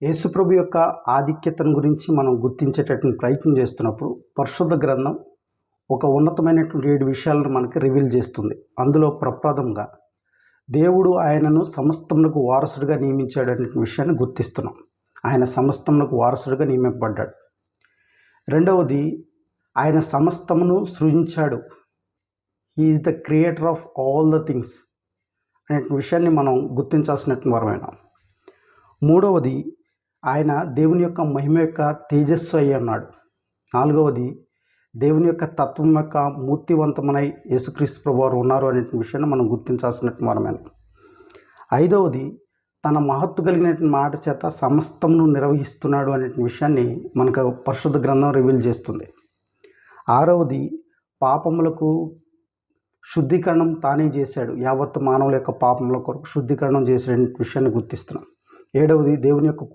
యేసుప్రభు యొక్క ఆధిక్యతను గురించి మనం గుర్తించేటటువంటి ప్రయత్నం చేస్తున్నప్పుడు పరిశుద్ధ గ్రంథం ఒక ఉన్నతమైనటువంటి 7 విషయాలను మనకి రివీల్ చేస్తుంది. అందులో ప్రప్రథమంగా దేవుడు ఆయనను సమస్తమునకు వారసుడిగా నియమించాడు అనే విషయాన్ని గుర్తిస్తున్నాం. ఆయన సమస్తమునకు వారసుడిగా నియమింపబడ్డాడు. రెండవది, ఆయన సమస్తమును సృజించాడు. He is the creator of all the things అనే విషయాన్ని మనం గుర్తించాల్సినటువంటి వరమైనా. మూడవది, ఆయన దేవుని యొక్క మహిమ యొక్క తేజస్సు అయి ఉన్నాడు. నాలుగవది, దేవుని యొక్క తత్వం యొక్క మూర్తివంతమై యేసుక్రీస్తు ప్రభువారు ఉన్నారు అనే విషయాన్ని మనం గుర్తించాల్సినటువంటి వరమైన. ఐదవది, తన మహత్తు కలిగినటువంటి మాట చేత సమస్తమును నిర్వహిస్తున్నాడు అనే విషయాన్ని మనకు పరిశుద్ధ గ్రంథం రివీల్ చేస్తుంది. ఆరవది, పాపములకు శుద్ధీకరణం తానే చేశాడు. యావత్తు మానవుల యొక్క పాపముల కొరకు శుద్ధీకరణం చేసే విషయాన్ని గుర్తిస్తున్నాం. ఏడవది, దేవుని యొక్క